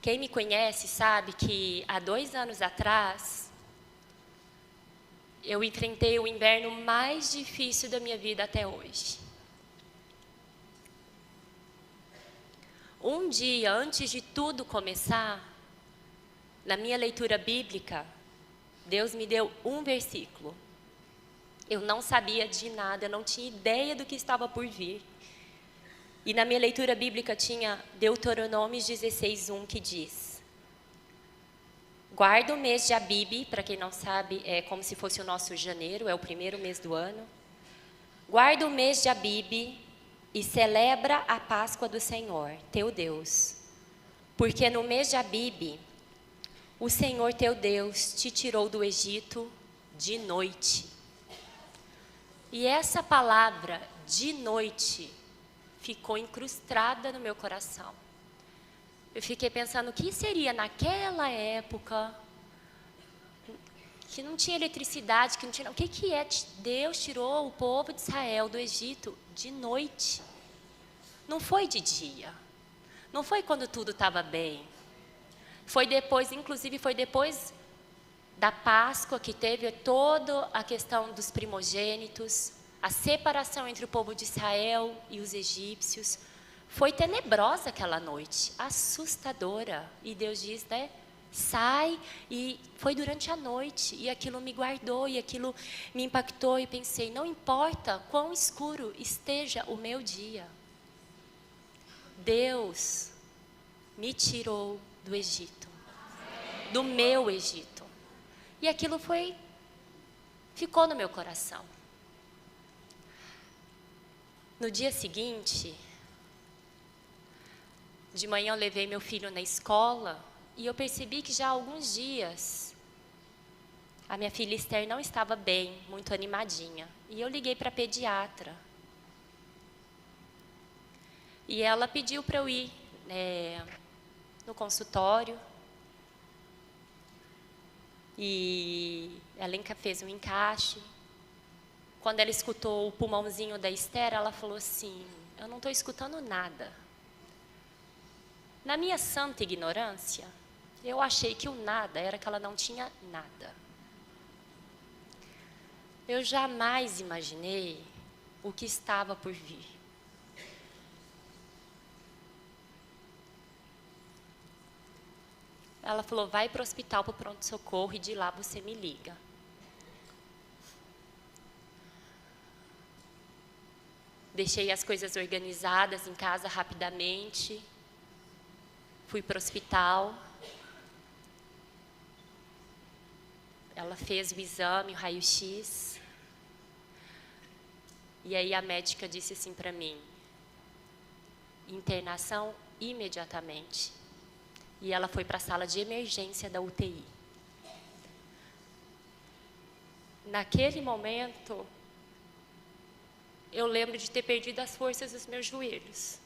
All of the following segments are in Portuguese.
Quem me conhece sabe que há 2 anos atrás, eu enfrentei o inverno mais difícil da minha vida até hoje. Um dia antes de tudo começar, na minha leitura bíblica, Deus me deu um versículo. Eu não sabia de nada, eu não tinha ideia do que estava por vir. E na minha leitura bíblica tinha Deuteronômio 16:1, que diz: guarda o mês de Abibe, para quem não sabe, é como se fosse o nosso janeiro, é o primeiro mês do ano. Guarda o mês de Abibe e celebra a Páscoa do Senhor, teu Deus. Porque no mês de Abibe, o Senhor teu Deus te tirou do Egito de noite. E essa palavra, de noite, ficou incrustada no meu coração. Eu fiquei pensando, o que seria naquela época, que não tinha eletricidade, que não tinha... O que é? Deus tirou o povo de Israel do Egito de noite. Não foi de dia. Não foi quando tudo estava bem. Foi depois, inclusive foi depois da Páscoa, que teve toda a questão dos primogênitos, a separação entre o povo de Israel e os egípcios. Foi tenebrosa aquela noite, assustadora. E Deus diz, né? Sai. E foi durante a noite. E aquilo me guardou, e aquilo me impactou. E pensei, não importa quão escuro esteja o meu dia, Deus me tirou do Egito, do meu Egito. E aquilo ficou no meu coração. No dia seguinte, de manhã eu levei meu filho na escola e eu percebi que já há alguns dias a minha filha Esther não estava bem, muito animadinha. E eu liguei para a pediatra. E ela pediu para eu ir no consultório. E ela fez um encaixe. Quando ela escutou o pulmãozinho da Esther, ela falou assim, eu não estou escutando nada. Na minha santa ignorância, eu achei que o nada era que ela não tinha nada. Eu jamais imaginei o que estava por vir. Ela falou, vai para o hospital, para o pronto-socorro, e de lá você me liga. Deixei as coisas organizadas em casa rapidamente. Fui para o hospital. Ela fez o exame, o raio-x. E aí a médica disse assim para mim, internação imediatamente. E ela foi para a sala de emergência da UTI. Naquele momento, eu lembro de ter perdido as forças dos meus joelhos.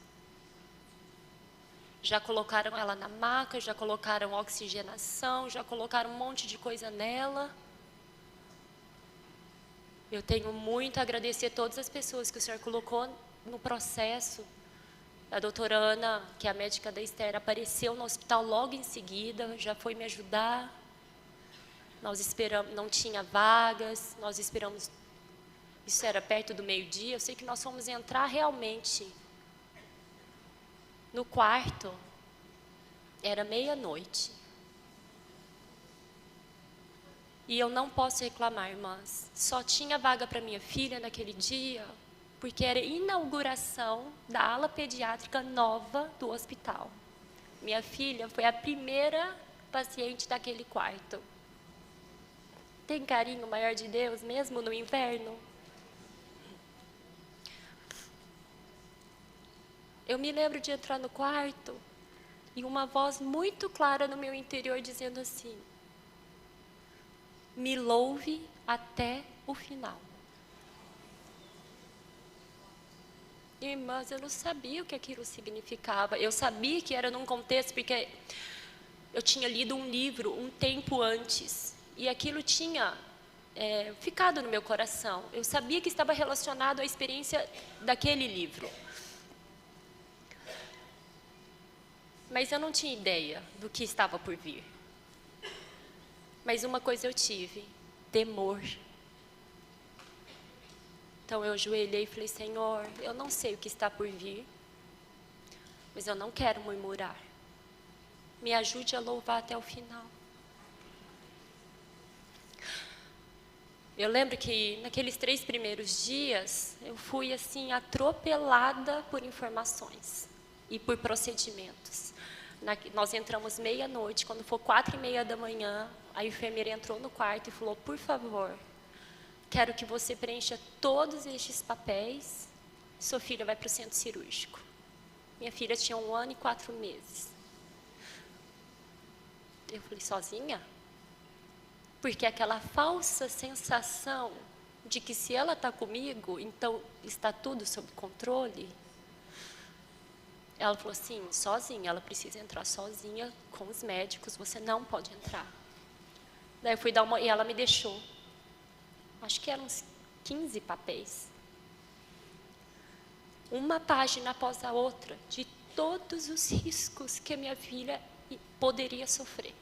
Já colocaram ela na maca, já colocaram oxigenação, já colocaram um monte de coisa nela. Eu tenho muito a agradecer a todas as pessoas que o Senhor colocou no processo. A doutora Ana, que é a médica da Esther, apareceu no hospital logo em seguida, já foi me ajudar. Nós esperamos, não tinha vagas, nós esperamos, isso era perto do meio-dia, eu sei que nós fomos entrar realmente no quarto, era meia-noite. E eu não posso reclamar, irmãs, só tinha vaga para minha filha naquele dia, porque era inauguração da ala pediátrica nova do hospital. Minha filha foi a primeira paciente daquele quarto. Tem carinho maior de Deus, mesmo no inverno? Eu me lembro de entrar no quarto e uma voz muito clara no meu interior dizendo assim, me louve até o final. Irmãs, eu não sabia o que aquilo significava. Eu sabia que era num contexto, porque eu tinha lido um livro um tempo antes. E aquilo tinha ficado no meu coração. Eu sabia que estava relacionado à experiência daquele livro. Mas eu não tinha ideia do que estava por vir. Mas uma coisa eu tive: temor. Então eu ajoelhei e falei: Senhor, eu não sei o que está por vir, mas eu não quero murmurar. Me ajude a louvar até o final. Eu lembro que naqueles 3 primeiros dias, eu fui assim atropelada por informações e por procedimentos. Nós entramos meia-noite, quando for 4:30 da manhã, a enfermeira entrou no quarto e falou: por favor, quero que você preencha todos estes papéis, sua filha vai para o centro cirúrgico. Minha filha tinha 1 ano e 4 meses. Eu falei: sozinha? Porque aquela falsa sensação de que se ela está comigo, então está tudo sob controle. Ela falou assim: sozinha, ela precisa entrar sozinha com os médicos, você não pode entrar. Daí eu fui dar uma, e ela me deixou, acho que eram uns 15 papéis. Uma página após a outra, de todos os riscos que a minha filha poderia sofrer.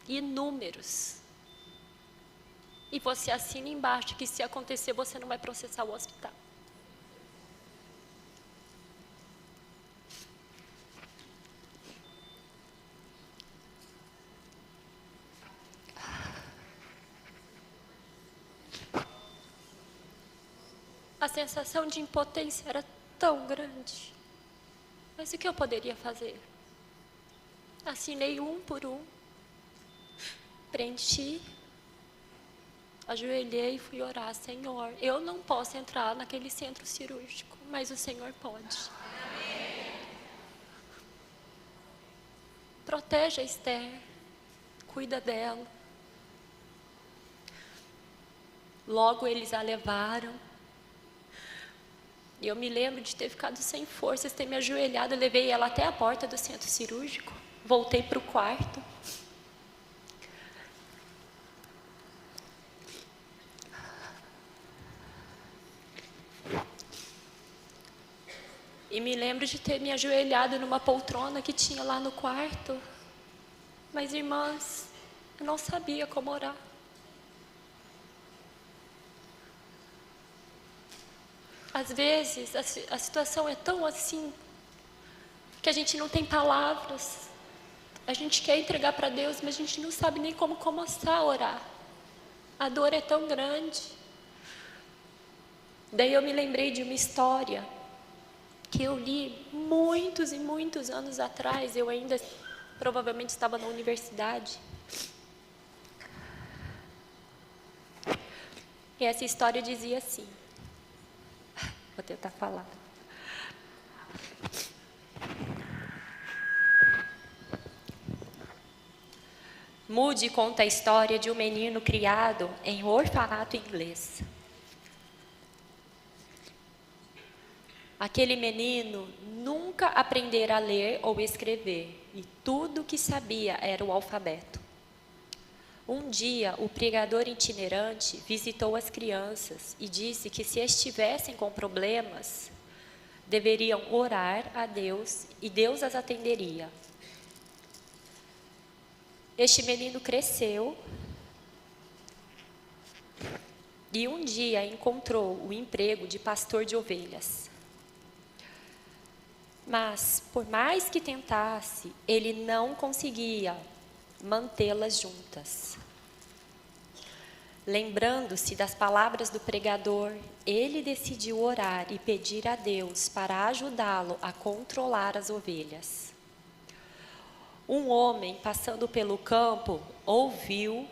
Inúmeros. E você assina embaixo que se acontecer você não vai processar o hospital. A sensação de impotência era tão grande. Mas o que eu poderia fazer? Assinei um por um. Preenchi. Ajoelhei e fui orar: Senhor, eu não posso entrar naquele centro cirúrgico, mas o Senhor pode. Protege a Esther, cuida dela. Logo eles a levaram. E eu me lembro de ter ficado sem forças, ter me ajoelhado, eu levei ela até a porta do centro cirúrgico, voltei para o quarto. E me lembro de ter me ajoelhado numa poltrona que tinha lá no quarto. Mas, irmãs, eu não sabia como orar. Às vezes, a situação é tão assim, que a gente não tem palavras. A gente quer entregar para Deus, mas a gente não sabe nem como começar a orar. A dor é tão grande. Daí eu me lembrei de uma história que eu li muitos e muitos anos atrás. Eu ainda provavelmente estava na universidade. E essa história dizia assim, vou tentar falar. Moody conta a história de um menino criado em um orfanato inglês. Aquele menino nunca aprendera a ler ou escrever, e tudo o que sabia era o alfabeto. Um dia, o pregador itinerante visitou as crianças e disse que se estivessem com problemas, deveriam orar a Deus e Deus as atenderia. Este menino cresceu e um dia encontrou o emprego de pastor de ovelhas. Mas, por mais que tentasse, ele não conseguia mantê-las juntas. Lembrando-se das palavras do pregador, ele decidiu orar e pedir a Deus para ajudá-lo a controlar as ovelhas. Um homem passando pelo campo ouviu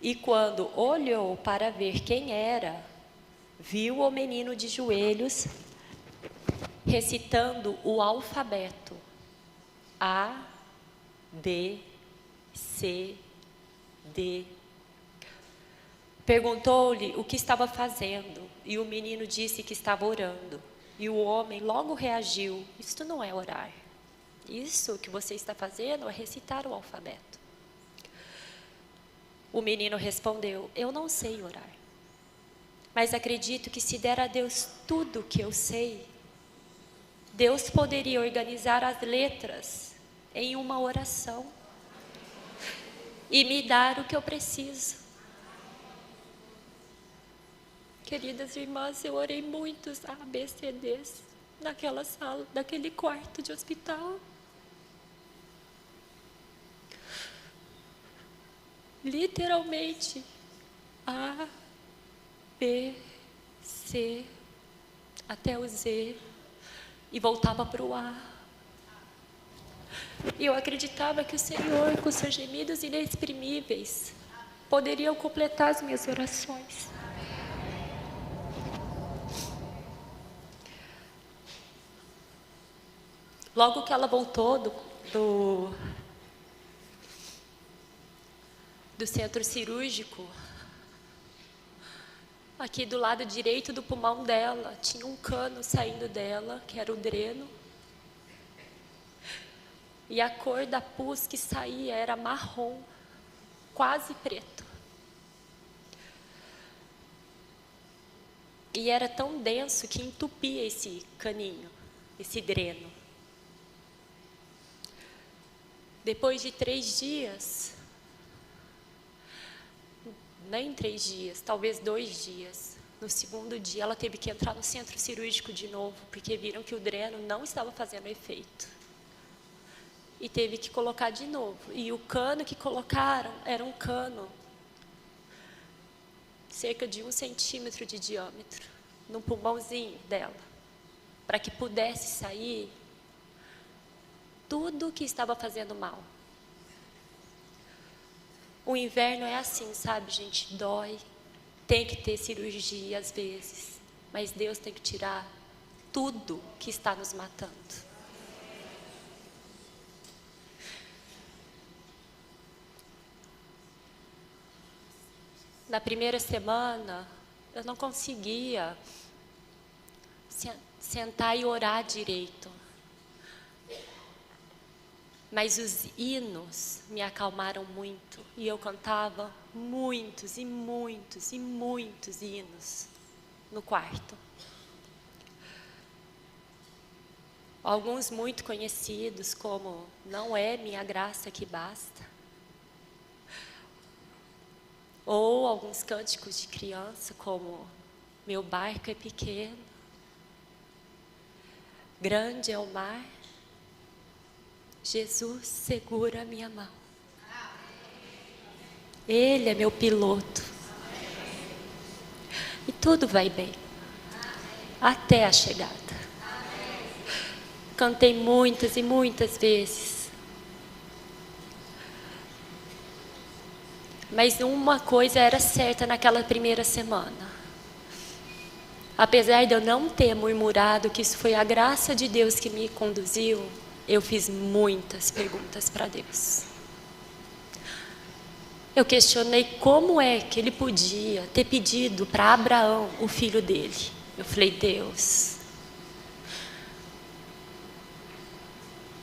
e, quando olhou para ver quem era, viu o menino de joelhos recitando o alfabeto: A, B, C, D. Perguntou-lhe o que estava fazendo, e o menino disse que estava orando. E o homem logo reagiu: isto não é orar. Isso que você está fazendo é recitar o alfabeto. O menino respondeu: eu não sei orar, mas acredito que se der a Deus tudo o que eu sei, Deus poderia organizar as letras em uma oração e me dar o que eu preciso. Queridas irmãs, eu orei muitos ABCDs naquela sala, naquele quarto de hospital. Literalmente, A, B, C, até o Z, e voltava para o A. E eu acreditava que o Senhor, com seus gemidos inexprimíveis, poderiam completar as minhas orações. Logo que ela voltou do centro cirúrgico, aqui do lado direito do pulmão dela, tinha um cano saindo dela, que era o dreno. E a cor da pus que saía era marrom, quase preto. E era tão denso que entupia esse caninho, esse dreno. Depois de 3 dias, nem 3 dias, talvez 2 dias, no segundo dia ela teve que entrar no centro cirúrgico de novo, porque viram que o dreno não estava fazendo efeito. E teve que colocar de novo. E o cano que colocaram era um cano cerca de 1 centímetro de diâmetro, no pulmãozinho dela, para que pudesse sair tudo que estava fazendo mal. O inverno é assim, sabe, gente? Dói, tem que ter cirurgia às vezes, mas Deus tem que tirar tudo que está nos matando. Na primeira semana, eu não conseguia sentar e orar direito. Mas os hinos me acalmaram muito. E eu cantava muitos e muitos e muitos hinos no quarto. Alguns muito conhecidos, como Não é minha graça que basta. Ou alguns cânticos de criança, como Meu barco é pequeno, grande é o mar, Jesus segura a minha mão. Ele é meu piloto. E tudo vai bem, até a chegada. Cantei muitas e muitas vezes. Mas uma coisa era certa naquela primeira semana. Apesar de eu não ter murmurado que isso foi a graça de Deus que me conduziu, eu fiz muitas perguntas para Deus. Eu questionei como é que ele podia ter pedido para Abraão, o filho dele. Eu falei, Deus,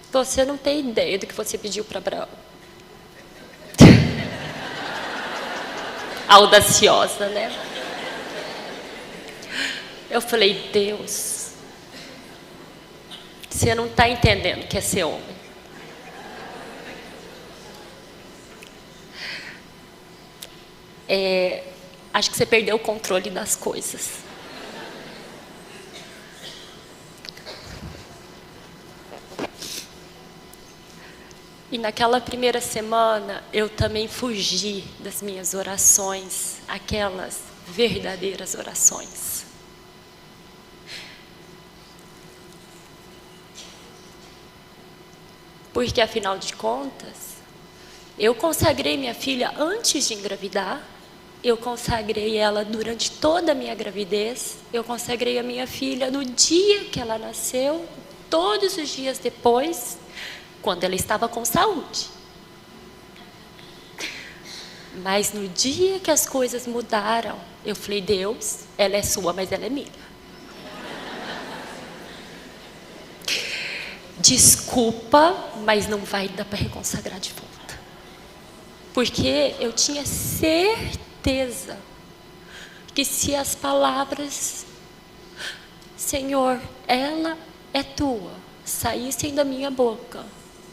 você não tem ideia do que você pediu para Abraão. Audaciosa, né? Eu falei, Deus, você não está entendendo o que é ser homem. Acho que você perdeu o controle das coisas. E naquela primeira semana, eu também fugi das minhas orações, aquelas verdadeiras orações. Porque, afinal de contas, eu consagrei minha filha antes de engravidar, eu consagrei ela durante toda a minha gravidez, eu consagrei a minha filha no dia que ela nasceu, todos os dias depois, quando ela estava com saúde. Mas no dia que as coisas mudaram, eu falei, Deus, ela é sua, mas ela é minha. Desculpa, mas não vai dar para reconsagrar de volta. Porque eu tinha certeza que se as palavras, Senhor, ela é tua, saíssem da minha boca,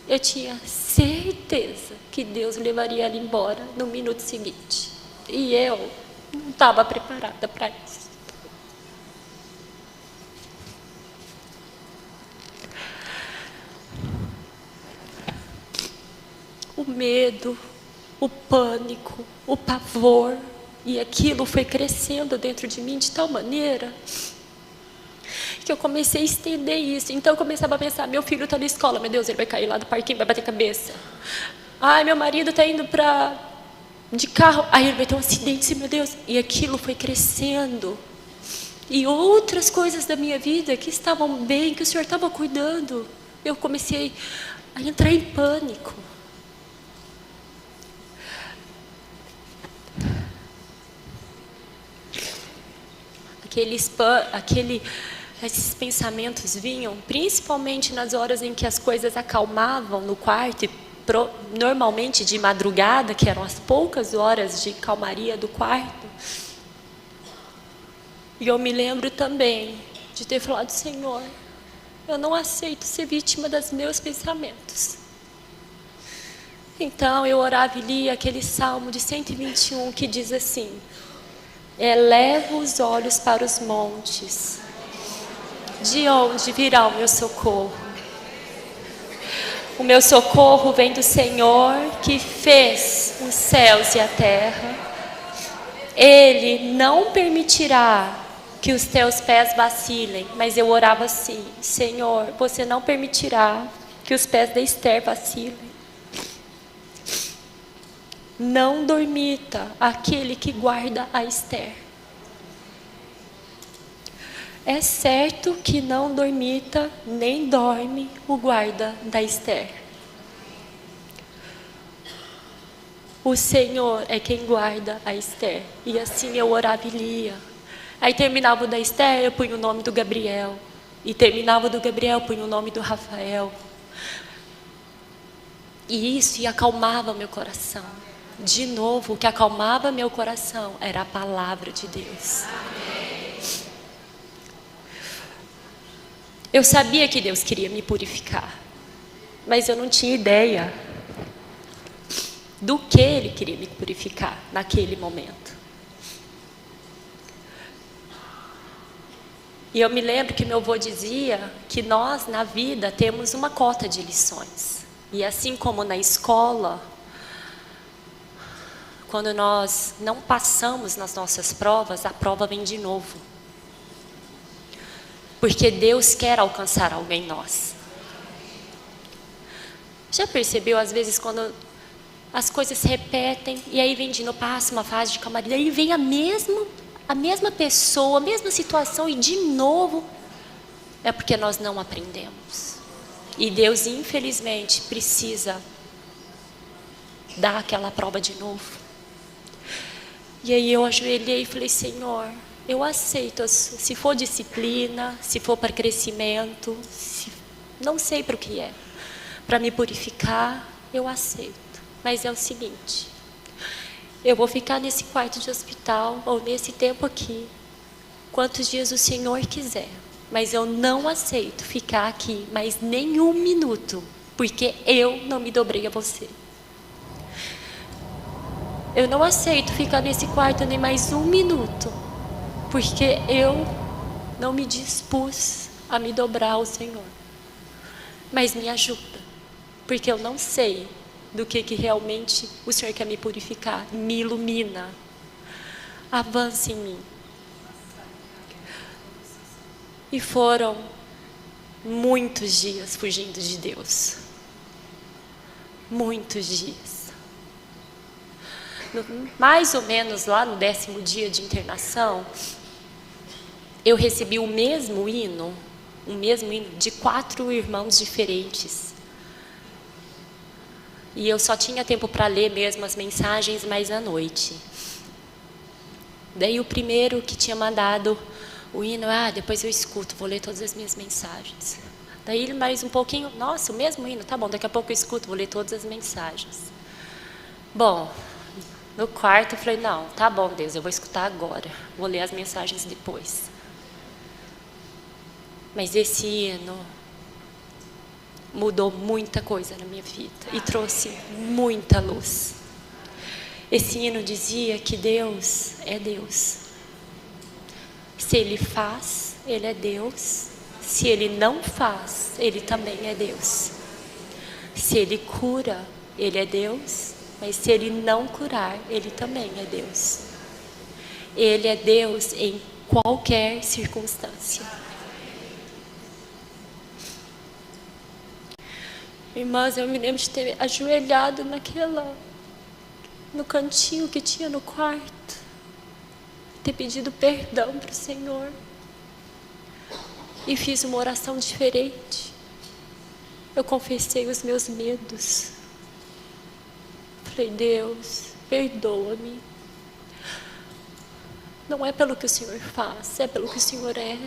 eu tinha certeza que Deus levaria ela embora no minuto seguinte. E eu não estava preparada para isso. O medo, o pânico, o pavor, e aquilo foi crescendo dentro de mim de tal maneira que eu comecei a estender isso. Então eu começava a pensar, meu filho está na escola, meu Deus, ele vai cair lá do parquinho, vai bater cabeça. Ai, meu marido está indo de carro, aí ele vai ter um acidente, meu Deus. E aquilo foi crescendo. E outras coisas da minha vida que estavam bem, que o Senhor estava cuidando, eu comecei a entrar em pânico. Esses pensamentos vinham principalmente nas horas em que as coisas acalmavam no quarto, e normalmente de madrugada, que eram as poucas horas de calmaria do quarto. E eu me lembro também de ter falado, Senhor, eu não aceito ser vítima dos meus pensamentos. Então eu orava e lia aquele Salmo de 121 que diz assim: eleva os olhos para os montes, de onde virá o meu socorro? O meu socorro vem do Senhor que fez os céus e a terra. Ele não permitirá que os teus pés vacilem. Mas eu orava assim, Senhor, você não permitirá que os pés da Esther vacilem. Não dormita aquele que guarda a Esther. É certo que não dormita, nem dorme o guarda da Esther. O Senhor é quem guarda a Esther. E assim eu orava e lia. Aí terminava o da Esther, eu punha o nome do Gabriel. E terminava o do Gabriel, eu punha o nome do Rafael. E isso acalmava meu coração. De novo, o que acalmava meu coração era a palavra de Deus. Eu sabia que Deus queria me purificar, mas eu não tinha ideia do que Ele queria me purificar naquele momento. E eu me lembro que meu avô dizia que nós, na vida, temos uma cota de lições. E assim como na escola, quando nós não passamos nas nossas provas, a prova vem de novo. Porque Deus quer alcançar algo em nós. Já percebeu, às vezes, quando as coisas se repetem, e aí vem de novo, passa uma fase de calmaria, aí vem a mesma pessoa, a mesma situação, e de novo, é porque nós não aprendemos. E Deus, infelizmente, precisa dar aquela prova de novo. E aí eu ajoelhei e falei, Senhor, eu aceito, se for disciplina, se for para crescimento, não sei para o que é, para me purificar, eu aceito. Mas é o seguinte, eu vou ficar nesse quarto de hospital, ou nesse tempo aqui, quantos dias o Senhor quiser, mas eu não aceito ficar aqui mais nenhum minuto, porque eu não me dobrei a você. Eu não aceito ficar nesse quarto nem mais um minuto, porque eu não me dispus a me dobrar ao Senhor. Mas me ajuda, porque eu não sei do que realmente o Senhor quer me purificar. Me ilumina. Avance em mim. E foram muitos dias fugindo de Deus. Muitos dias. Mais ou menos lá no 10º dia de internação, eu recebi o mesmo hino de 4 irmãos diferentes. E eu só tinha tempo para ler mesmo as mensagens mais à noite. Daí o primeiro que tinha mandado o hino, depois eu escuto, vou ler todas as minhas mensagens. Daí mais um pouquinho, nossa, o mesmo hino, tá bom, daqui a pouco eu escuto, vou ler todas as mensagens. Bom, no quarto eu falei, não, tá bom Deus, eu vou escutar agora, vou ler as mensagens depois. Mas esse hino mudou muita coisa na minha vida e trouxe muita luz. Esse hino dizia que Deus é Deus. Se Ele faz, Ele é Deus. Se Ele não faz, Ele também é Deus. Se Ele cura, Ele é Deus. Mas se Ele não curar, Ele também é Deus. Ele é Deus em qualquer circunstância. Irmãs, eu me lembro de ter ajoelhado no cantinho que tinha no quarto, ter pedido perdão para o Senhor, e fiz uma oração diferente. Eu confessei os meus medos. Falei: Deus, perdoa-me. Não é pelo que o Senhor faz, é pelo que o Senhor é.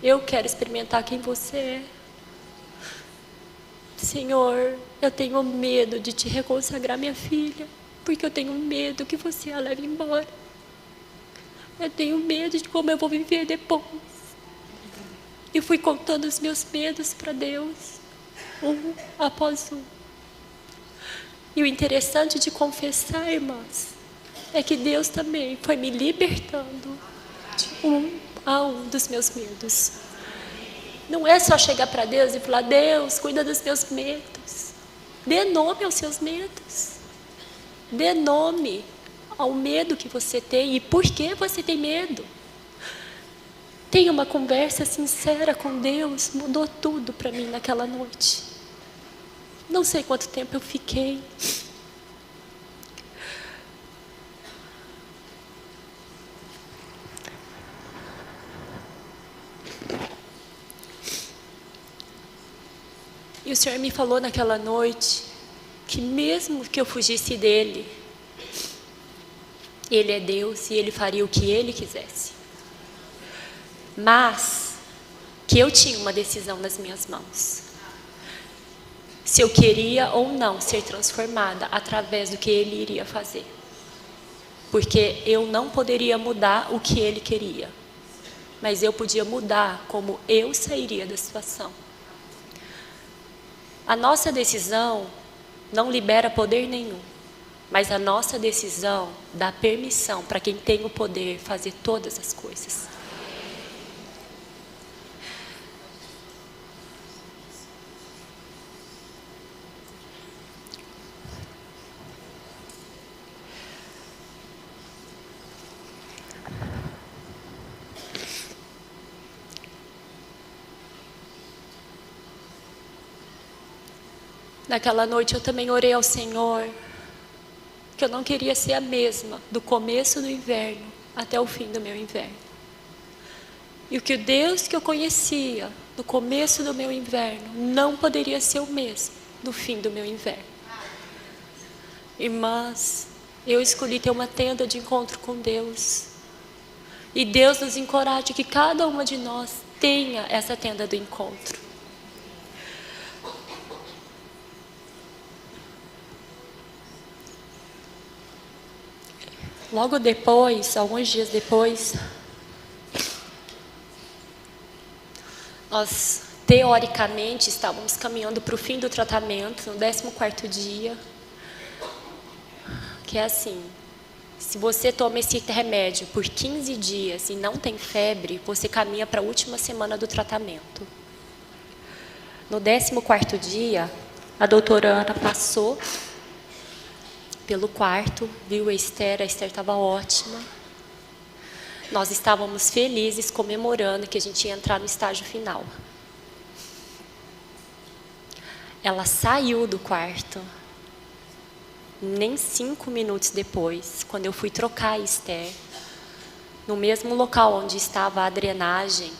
Eu quero experimentar quem você é. Senhor, eu tenho medo de te reconsagrar minha filha, porque eu tenho medo que você a leve embora. Eu tenho medo de como eu vou viver depois. E fui contando os meus medos para Deus, um após um. E o interessante de confessar, irmãs, é que Deus também foi me libertando de um a um dos meus medos. Não é só chegar para Deus e falar: Deus, cuida dos meus medos. Dê nome aos seus medos. Dê nome ao medo que você tem e por que você tem medo. Tenha uma conversa sincera com Deus. Mudou tudo para mim naquela noite. Não sei quanto tempo eu fiquei. E o Senhor me falou naquela noite que mesmo que eu fugisse dele, Ele é Deus e Ele faria o que Ele quisesse. Mas que eu tinha uma decisão nas minhas mãos. Se eu queria ou não ser transformada através do que Ele iria fazer. Porque eu não poderia mudar o que Ele queria. Mas eu podia mudar como eu sairia da situação. A nossa decisão não libera poder nenhum, mas a nossa decisão dá permissão para quem tem o poder fazer todas as coisas. Naquela noite eu também orei ao Senhor, que eu não queria ser a mesma do começo do inverno até o fim do meu inverno. E o que o Deus que eu conhecia no começo do meu inverno não poderia ser o mesmo no fim do meu inverno. Irmãs, eu escolhi ter uma tenda de encontro com Deus. E Deus nos encoraja que cada uma de nós tenha essa tenda do encontro. Logo depois, alguns dias depois, nós teoricamente estávamos caminhando para o fim do tratamento, no 14º dia, que é assim: se você toma esse remédio por 15 dias e não tem febre, você caminha para a última semana do tratamento. No 14º dia, a doutora Ana passou pelo quarto, viu a Esther estava ótima. Nós estávamos felizes, comemorando que a gente ia entrar no estágio final. Ela saiu do quarto, nem 5 minutos depois, quando eu fui trocar a Esther, no mesmo local onde estava a drenagem,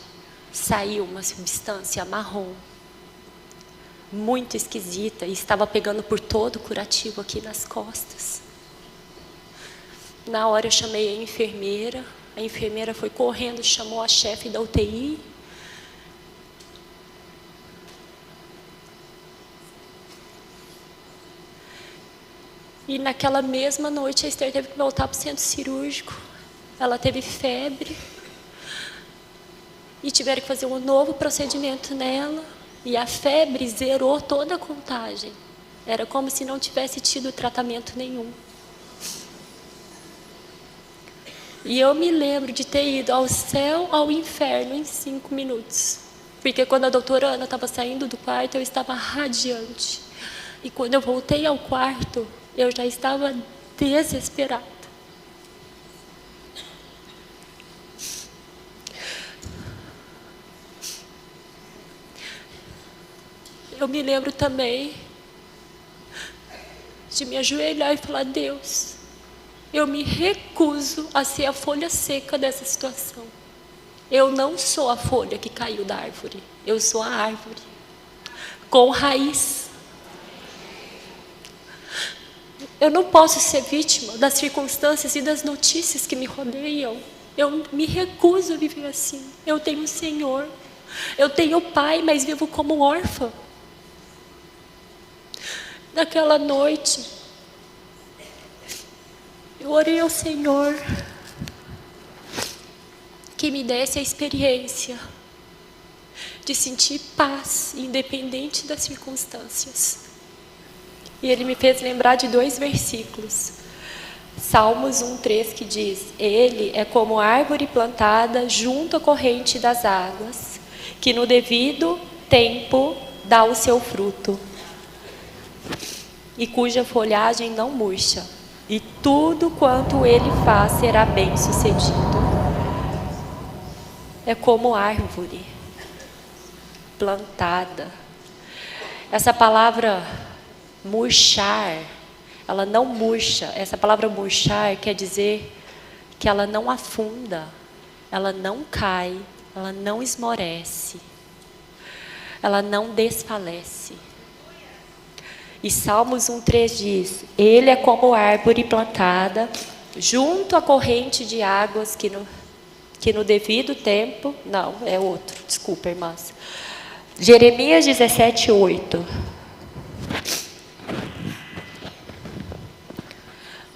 saiu uma substância marrom, muito esquisita, e estava pegando por todo o curativo aqui nas costas. Na hora eu chamei a enfermeira foi correndo, chamou a chefe da UTI. E naquela mesma noite a Esther teve que voltar para o centro cirúrgico. Ela teve febre. E tiveram que fazer um novo procedimento nela. E a febre zerou toda a contagem. Era como se não tivesse tido tratamento nenhum. E eu me lembro de ter ido ao céu, ao inferno em 5 minutos. Porque quando a doutora Ana estava saindo do quarto, eu estava radiante. E quando eu voltei ao quarto, eu já estava desesperada. Eu me lembro também de me ajoelhar e falar: Deus, eu me recuso a ser a folha seca dessa situação. Eu não sou a folha que caiu da árvore. Eu sou a árvore com raiz. Eu não posso ser vítima das circunstâncias e das notícias que me rodeiam. Eu me recuso a viver assim. Eu tenho um Senhor. Eu tenho pai, mas vivo como órfã. Naquela noite, eu orei ao Senhor que me desse a experiência de sentir paz, independente das circunstâncias. E Ele me fez lembrar de 2 versículos. Salmos 1:3, que diz: Ele é como árvore plantada junto à corrente das águas, que no devido tempo dá o seu fruto, e cuja folhagem não murcha, e tudo quanto ele faz será bem sucedido. É como árvore plantada. Essa palavra murchar, ela não murcha. Essa palavra murchar quer dizer que ela não afunda, ela não cai, ela não esmorece, ela não desfalece. E Salmos 1:3 diz: Ele é como árvore plantada junto à corrente de águas que no devido tempo... Não, é outro, desculpa, irmãs. Jeremias 17:8.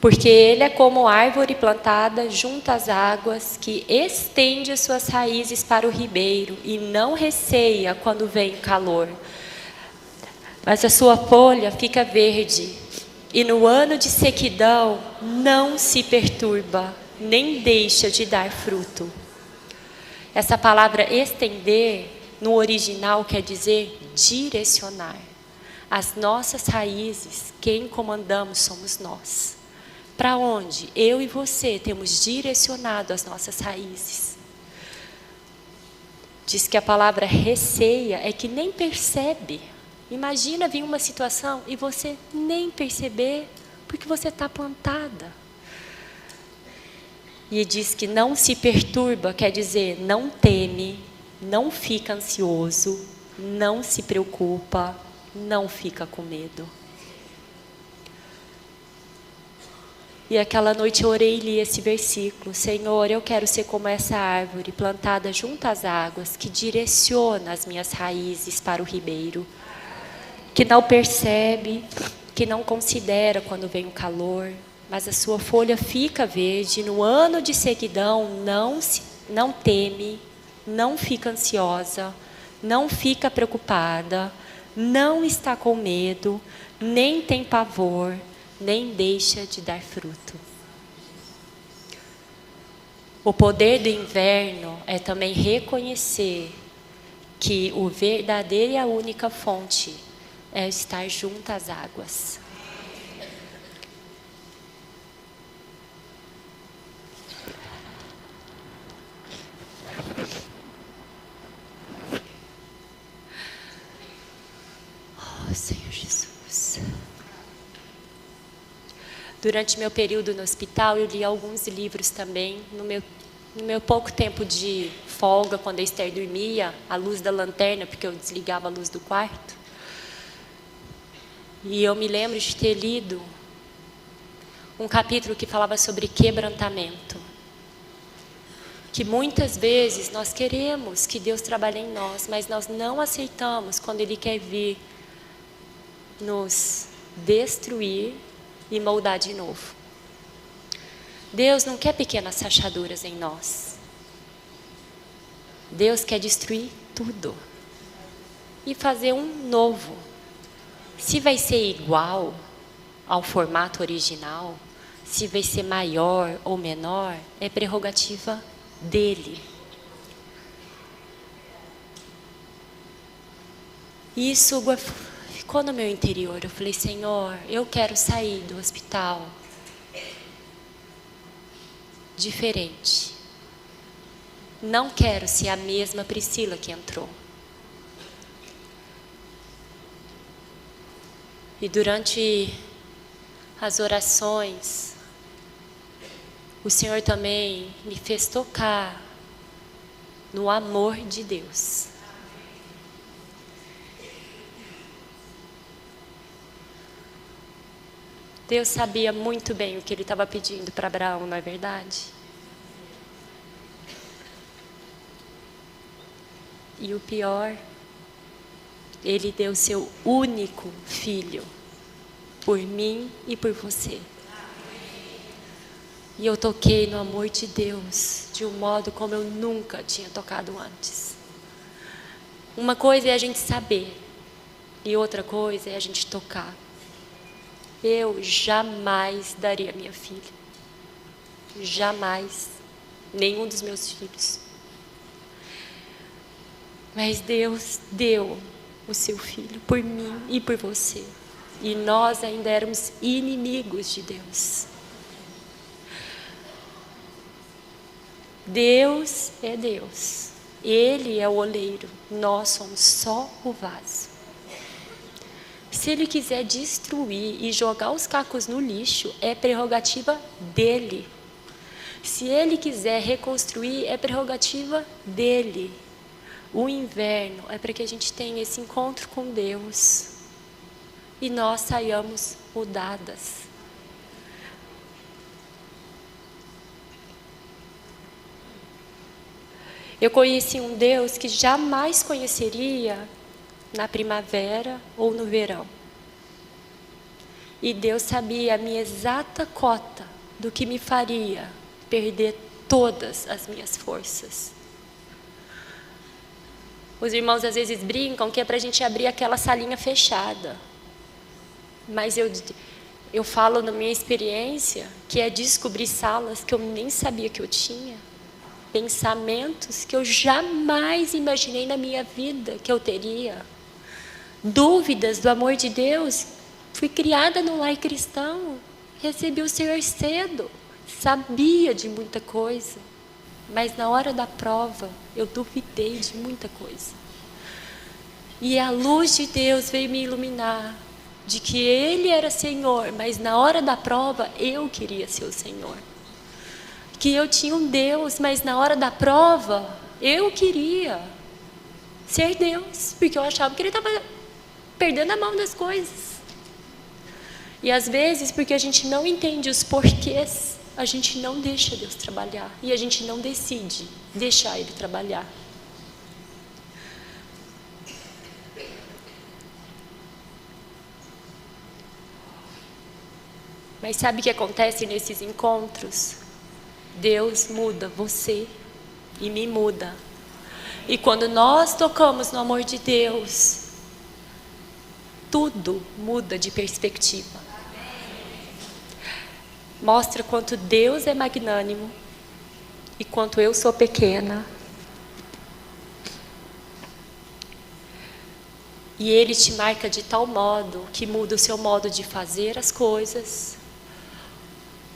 Porque ele é como árvore plantada junto às águas, que estende as suas raízes para o ribeiro e não receia quando vem o calor. Mas a sua folha fica verde, e no ano de sequidão não se perturba, nem deixa de dar fruto. Essa palavra estender, no original, quer dizer direcionar. As nossas raízes, quem comandamos somos nós. Para onde eu e você temos direcionado as nossas raízes? Diz que a palavra receia é que nem percebe. Imagina vir uma situação e você nem perceber, porque você está plantada. E diz que não se perturba, quer dizer, não teme, não fica ansioso, não se preocupa, não fica com medo. E aquela noite eu orei e li esse versículo: Senhor, eu quero ser como essa árvore plantada junto às águas, que direciona as minhas raízes para o ribeiro, que não percebe, que não considera quando vem o calor, mas a sua folha fica verde. No ano de sequidão não teme, não fica ansiosa, não fica preocupada, não está com medo, nem tem pavor, nem deixa de dar fruto. O poder do inverno é também reconhecer que o verdadeiro e a única fonte é estar junto às águas. Oh, Senhor Jesus. Durante meu período no hospital, eu li alguns livros também. No meu pouco tempo de folga, quando a Esther dormia, à luz da lanterna, porque eu desligava a luz do quarto. E eu me lembro de ter lido um capítulo que falava sobre quebrantamento. Que muitas vezes nós queremos que Deus trabalhe em nós, mas nós não aceitamos quando Ele quer vir nos destruir e moldar de novo. Deus não quer pequenas rachaduras em nós. Deus quer destruir tudo e fazer um novo. Se vai ser igual ao formato original, se vai ser maior ou menor, é prerrogativa dele. E isso ficou no meu interior. Eu falei, Senhor, eu quero sair do hospital diferente. Não quero ser a mesma Priscila que entrou. E durante as orações, o Senhor também me fez tocar no amor de Deus. Deus sabia muito bem o que Ele estava pedindo para Abraão, não é verdade? E o pior, Ele deu seu único filho por mim e por você. E eu toquei no amor de Deus de um modo como eu nunca tinha tocado antes. Uma coisa é a gente saber e outra coisa é a gente tocar. Eu jamais daria minha filha. Jamais. Nenhum dos meus filhos. Mas Deus deu o seu filho por mim e por você. E nós ainda éramos inimigos de Deus. Deus é Deus. Ele é o oleiro. Nós somos só o vaso. Se Ele quiser destruir e jogar os cacos no lixo, é prerrogativa dele. Se Ele quiser reconstruir, é prerrogativa dele. O inverno é para que a gente tenha esse encontro com Deus e nós saiamos mudadas. Eu conheci um Deus que jamais conheceria na primavera ou no verão. E Deus sabia a minha exata cota do que me faria perder todas as minhas forças. Os irmãos às vezes brincam que é para a gente abrir aquela salinha fechada. Mas eu falo na minha experiência que é descobrir salas que eu nem sabia que eu tinha. Pensamentos que eu jamais imaginei na minha vida que eu teria. Dúvidas do amor de Deus. Fui criada num lar cristão. Recebi o Senhor cedo. Sabia de muita coisa. Mas na hora da prova, eu duvidei de muita coisa. E a luz de Deus veio me iluminar. De que Ele era Senhor. Mas na hora da prova, eu queria ser o Senhor. Que eu tinha um Deus, mas na hora da prova, eu queria ser Deus. Porque eu achava que Ele estava perdendo a mão das coisas. E às vezes, porque a gente não entende os porquês, a gente não deixa Deus trabalhar. E a gente não decide deixar Ele trabalhar. Mas sabe o que acontece nesses encontros? Deus muda você e me muda. E quando nós tocamos no amor de Deus, tudo muda de perspectiva. Mostra quanto Deus é magnânimo e quanto eu sou pequena. E Ele te marca de tal modo que muda o seu modo de fazer as coisas,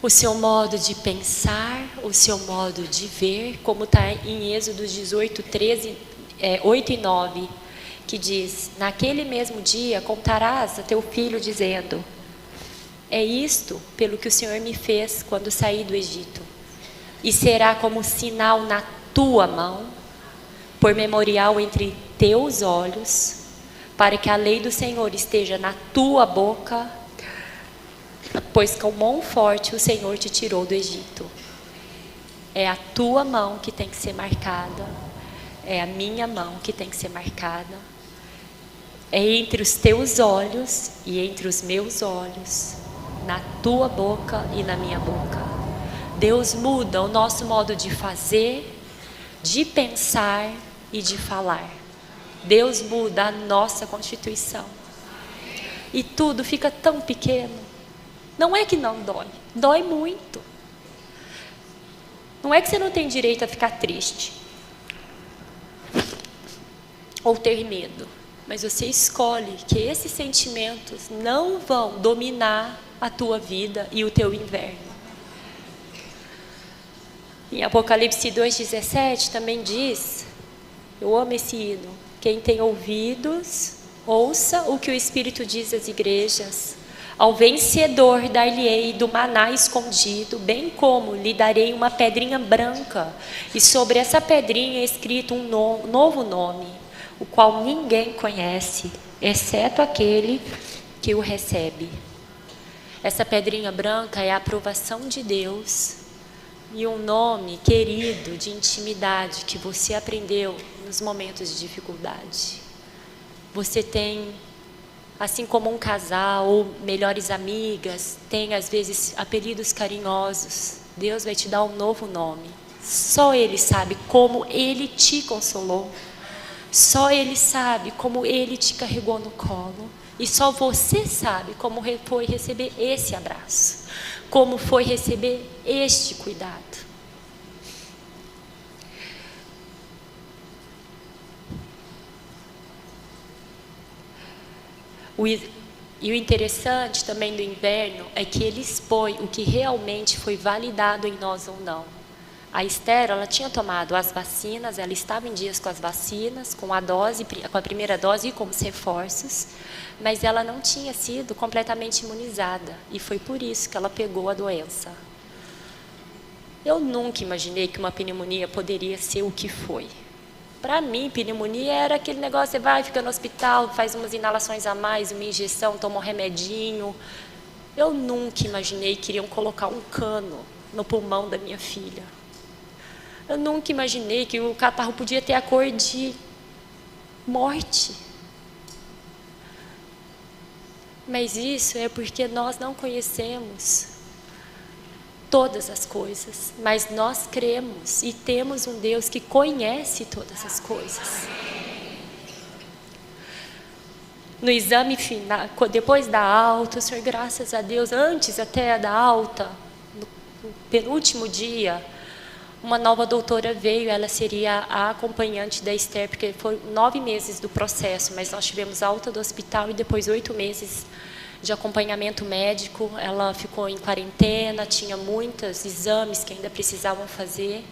o seu modo de pensar, o seu modo de ver, como está em Êxodo 18, 8 e 9, que diz: naquele mesmo dia contarás a teu filho dizendo: é isto pelo que o Senhor me fez quando saí do Egito, e será como sinal na tua mão, por memorial entre teus olhos, para que a lei do Senhor esteja na tua boca, pois com mão forte o Senhor te tirou do Egito. É a tua mão que tem que ser marcada, é a minha mão que tem que ser marcada, é entre os teus olhos e entre os meus olhos, na tua boca e na minha boca. Deus muda o nosso modo de fazer, de pensar, e de falar. Deus muda a nossa constituição. E tudo fica tão pequeno. Não é que não dói, dói muito. Não é que você não tem direito a ficar triste ou ter medo, mas você escolhe que esses sentimentos não vão dominar a tua vida e o teu inverno. Em Apocalipse 2,17 também diz, eu amo esse hino, quem tem ouvidos, ouça o que o Espírito diz às igrejas. Ao vencedor dar-lhe-ei do maná escondido, bem como lhe darei uma pedrinha branca, e sobre essa pedrinha é escrito um novo nome, o qual ninguém conhece, exceto aquele que o recebe. Essa pedrinha branca é a aprovação de Deus e um nome querido de intimidade que você aprendeu nos momentos de dificuldade. Você tem, assim como um casal ou melhores amigas, tem às vezes apelidos carinhosos. Deus vai te dar um novo nome. Só Ele sabe como Ele te consolou. Só Ele sabe como Ele te carregou no colo. E só você sabe como foi receber esse abraço. Como foi receber este cuidado. E o interessante também do inverno é que ele expõe o que realmente foi validado em nós ou não. A Esther, ela tinha tomado as vacinas, ela estava em dias com as vacinas, com a primeira dose e com os reforços, mas ela não tinha sido completamente imunizada, e foi por isso que ela pegou a doença. Eu nunca imaginei que uma pneumonia poderia ser o que foi. Para mim, pneumonia era aquele negócio, você vai, fica no hospital, faz umas inalações a mais, uma injeção, toma um remedinho. Eu nunca imaginei que iriam colocar um cano no pulmão da minha filha. Eu nunca imaginei que o catarro podia ter a cor de morte. Mas isso é porque nós não conhecemos todas as coisas, mas nós cremos e temos um Deus que conhece todas as coisas. No exame final, depois da alta, o Senhor, graças a Deus, antes até da alta, no penúltimo dia, uma nova doutora veio, ela seria a acompanhante da Esther, porque foram 9 meses do processo, mas nós tivemos alta do hospital e depois 8 meses de acompanhamento médico. Ela ficou em quarentena, tinha muitos exames que ainda precisavam fazer.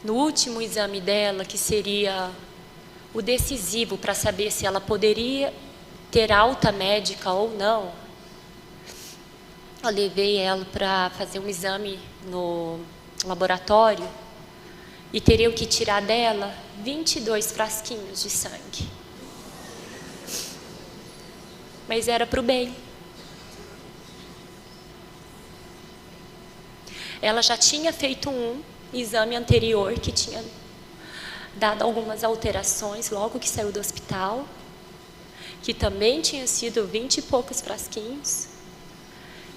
No último exame dela, que seria o decisivo para saber se ela poderia ter alta médica ou não, eu levei ela para fazer um exame no laboratório e teriam que tirar dela 22 frasquinhos de sangue. Mas era para o bem. Ela já tinha feito um exame anterior que tinha dado algumas alterações logo que saiu do hospital, que também tinha sido 20 e poucos frasquinhos.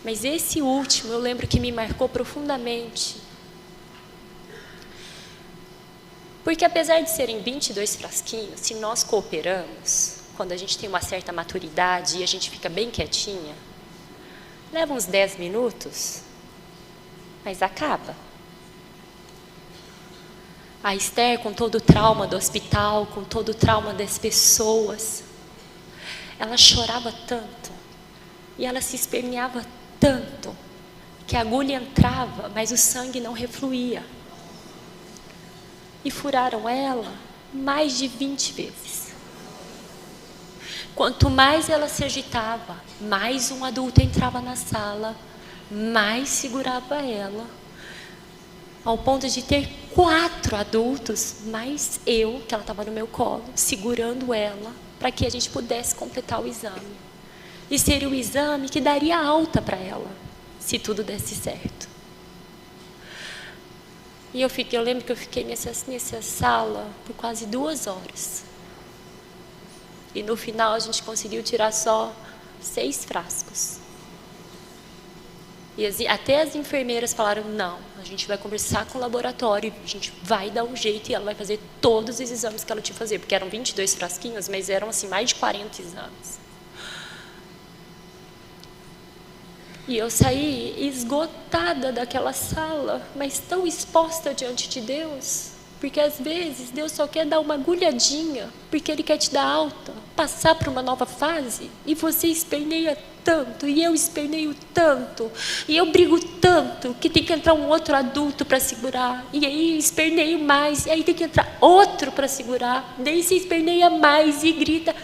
Mas esse último eu lembro que me marcou profundamente. Porque apesar de serem 22 frasquinhos, se nós cooperamos, quando a gente tem uma certa maturidade e a gente fica bem quietinha, leva uns 10 minutos, mas acaba. A Esther, com todo o trauma do hospital, com todo o trauma das pessoas, ela chorava tanto e ela se esperneava tanto que a agulha entrava, mas o sangue não refluía. E furaram ela mais de 20 vezes. Quanto mais ela se agitava, mais um adulto entrava na sala, mais segurava ela, ao ponto de ter 4 adultos, mais eu, que ela estava no meu colo, segurando ela, para que a gente pudesse completar o exame. E seria o exame que daria alta para ela, se tudo desse certo. E eu lembro que eu fiquei nessa sala por quase 2 horas. E no final a gente conseguiu tirar só 6 frascos. E até as enfermeiras falaram, não, a gente vai conversar com o laboratório, a gente vai dar um jeito e ela vai fazer todos os exames que ela tinha que fazer, porque eram 22 frasquinhos, mas eram assim, mais de 40 exames. E eu saí esgotada daquela sala, mas tão exposta diante de Deus, porque às vezes Deus só quer dar uma agulhadinha, porque Ele quer te dar alta, passar para uma nova fase, e você esperneia tanto, e eu esperneio tanto, e eu brigo tanto, que tem que entrar um outro adulto para segurar, e aí esperneio mais, e aí tem que entrar outro para segurar, daí você esperneia mais e grita,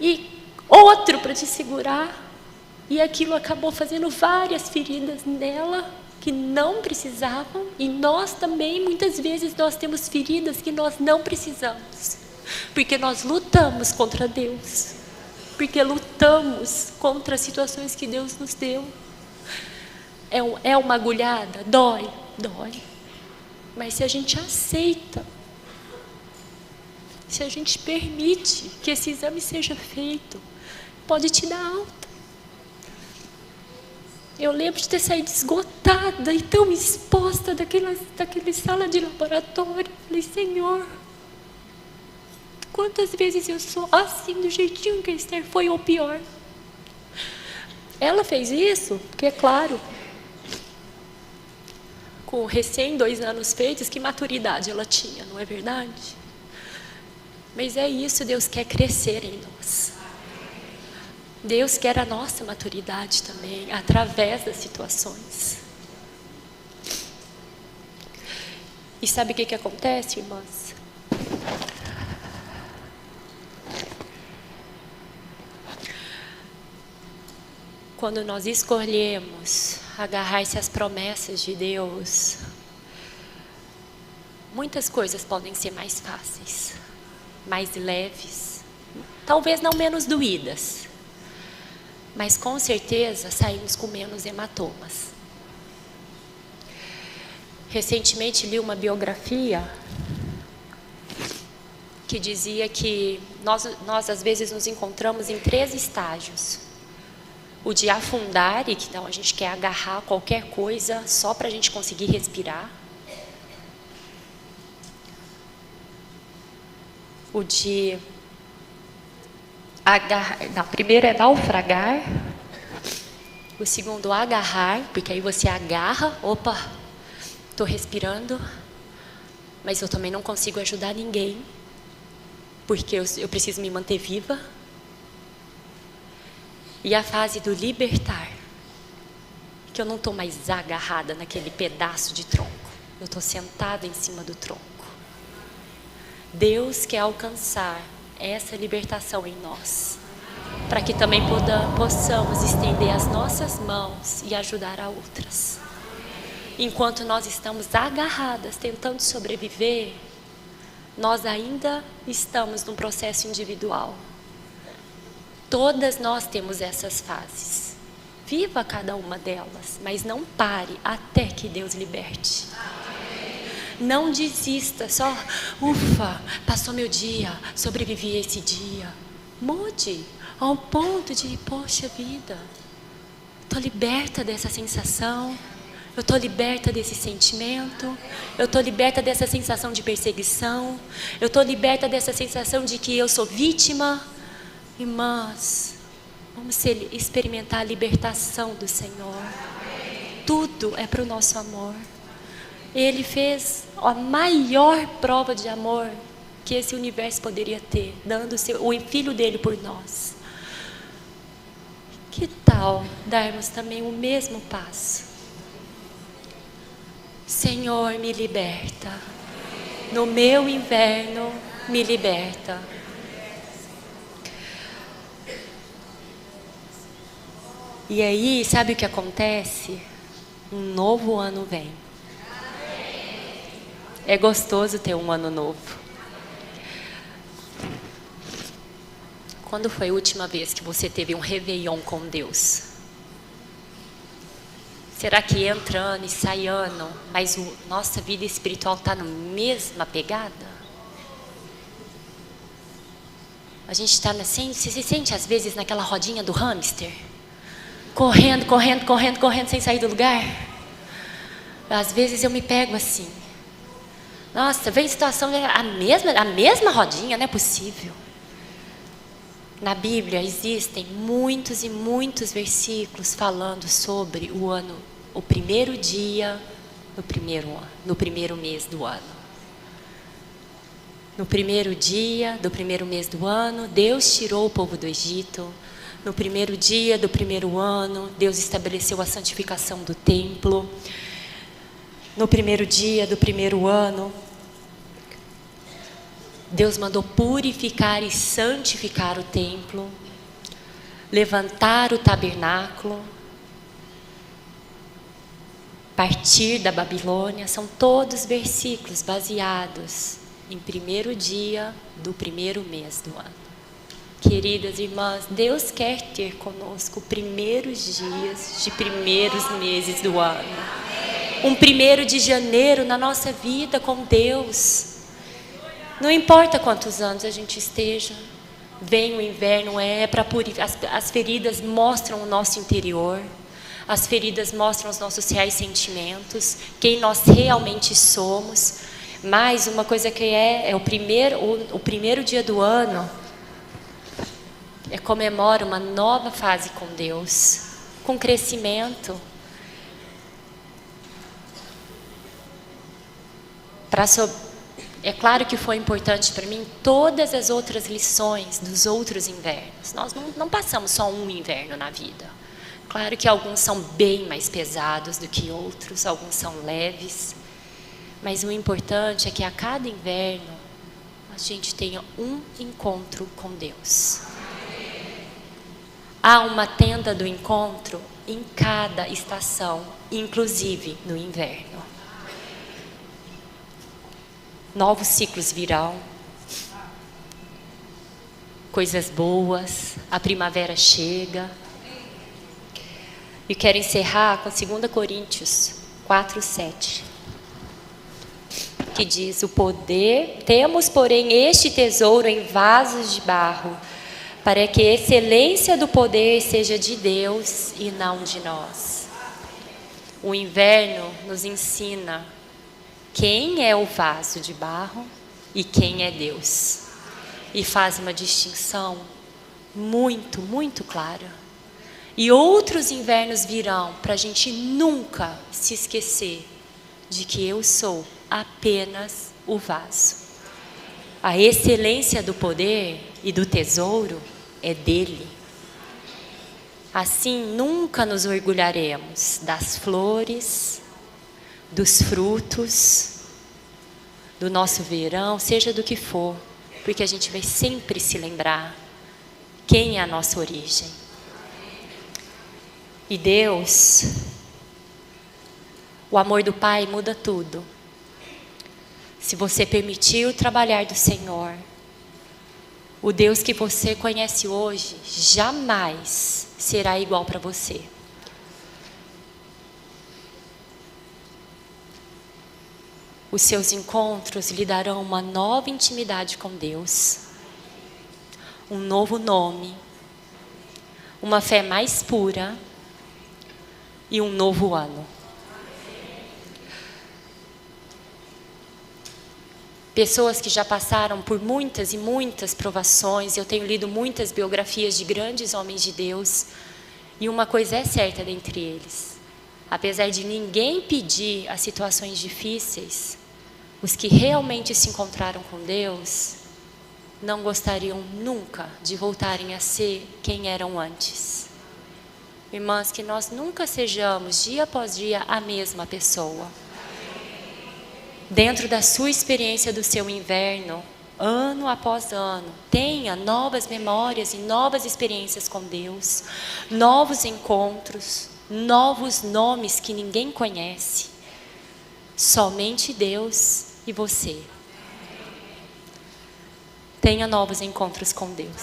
e outro para te segurar, e aquilo acabou fazendo várias feridas nela, que não precisavam, e nós também, muitas vezes, nós temos feridas que nós não precisamos, porque nós lutamos contra Deus, porque lutamos contra as situações que Deus nos deu. É uma agulhada? Dói, dói. Mas se a gente aceita, se a gente permite que esse exame seja feito, pode te dar alta. Eu lembro de ter saído esgotada e tão exposta daquele sala de laboratório. Falei, Senhor, quantas vezes eu sou assim, do jeitinho que a Esther foi, ou pior. Ela fez isso, porque é claro, com recém 2 anos feitos, que maturidade ela tinha, não é verdade? Mas é isso, Deus quer crescer em nós. Deus quer a nossa maturidade também, através das situações. E sabe o que acontece, irmãs? Quando nós escolhemos agarrar-se às promessas de Deus, muitas coisas podem ser mais fáceis, mais leves, talvez não menos doídas, mas com certeza saímos com menos hematomas. Recentemente li uma biografia que dizia que nós às vezes nos encontramos em 3 estágios. O de afundar, e que então a gente quer agarrar qualquer coisa só para a gente conseguir respirar. O de primeiro é naufragar. O segundo, agarrar, porque aí você agarra, opa, estou respirando, mas eu também não consigo ajudar ninguém, porque eu preciso me manter viva. E a fase do libertar, que eu não estou mais agarrada naquele pedaço de tronco, eu estou sentada em cima do tronco. Deus quer alcançar essa libertação em nós, para que também possamos estender as nossas mãos e ajudar a outras. Enquanto nós estamos agarradas, tentando sobreviver, nós ainda estamos num processo individual. Todas nós temos essas fases. Viva cada uma delas, mas não pare até que Deus liberte. Não desista, só, ufa, passou meu dia, sobrevivi a esse dia. Mude ao ponto de, poxa vida, estou liberta dessa sensação, eu estou liberta desse sentimento, eu estou liberta dessa sensação de perseguição, eu estou liberta dessa sensação de que eu sou vítima. Irmãs, vamos experimentar a libertação do Senhor. Tudo é para o nosso amor. Ele fez a maior prova de amor que esse universo poderia ter, dando o Filho dele por nós. Que tal darmos também o mesmo passo? Senhor, me liberta. No meu inverno, me liberta. E aí, sabe o que acontece? Um novo ano vem. É gostoso ter um ano novo. Quando foi a última vez que você teve um réveillon com Deus? Será que entra ano e sai ano, mas nossa vida espiritual está na mesma pegada? A gente está assim, você se sente às vezes naquela rodinha do hamster? correndo, correndo, correndo, correndo, sem sair do lugar. Às vezes eu me pego assim. Nossa, vem situação, a mesma rodinha, não é possível. Na Bíblia existem muitos e muitos versículos falando sobre o primeiro dia, no primeiro mês do ano. No primeiro dia do primeiro mês do ano, Deus tirou o povo do Egito. No primeiro dia do primeiro ano, Deus estabeleceu a santificação do templo. No primeiro dia do primeiro ano, Deus mandou purificar e santificar o templo, levantar o tabernáculo, partir da Babilônia. São todos versículos baseados em primeiro dia do primeiro mês do ano. Queridas irmãs, Deus quer ter conosco primeiros dias de primeiros meses do ano. Um 1º de janeiro na nossa vida com Deus. Não importa quantos anos a gente esteja, vem o inverno, para purificar. As feridas mostram o nosso interior, as feridas mostram os nossos reais sentimentos, quem nós realmente somos. Mas uma coisa que é o primeiro dia do ano, comemora uma nova fase com Deus, com crescimento. É claro que foi importante para mim todas as outras lições dos outros invernos. Nós não passamos só um inverno na vida. Claro que alguns são bem mais pesados do que outros, alguns são leves. Mas o importante é que a cada inverno a gente tenha um encontro com Deus. Há uma tenda do encontro em cada estação, inclusive no inverno. Novos ciclos virão, coisas boas, a primavera chega. E quero encerrar com 2 Coríntios 4:7, que diz: temos, porém, este tesouro em vasos de barro, para que a excelência do poder seja de Deus e não de nós. O inverno nos ensina quem é o vaso de barro e quem é Deus. E faz uma distinção muito, muito clara. E outros invernos virão para a gente nunca se esquecer de que eu sou apenas o vaso. A excelência do poder e do tesouro é dele. Assim, nunca nos orgulharemos das flores, dos frutos, do nosso verão, seja do que for, porque a gente vai sempre se lembrar quem é a nossa origem. E Deus, o amor do Pai muda tudo. Se você permitir o trabalhar do Senhor, o Deus que você conhece hoje jamais será igual para você. Os seus encontros lhe darão uma nova intimidade com Deus, um novo nome, uma fé mais pura e um novo ano. Pessoas que já passaram por muitas e muitas provações, eu tenho lido muitas biografias de grandes homens de Deus, e uma coisa é certa dentre eles: apesar de ninguém pedir as situações difíceis, os que realmente se encontraram com Deus não gostariam nunca de voltarem a ser quem eram antes. Irmãs, que nós nunca sejamos dia após dia a mesma pessoa. Dentro da sua experiência do seu inverno, ano após ano, tenha novas memórias e novas experiências com Deus, novos encontros, novos nomes que ninguém conhece. Somente Deus e você. Tenha novos encontros com Deus.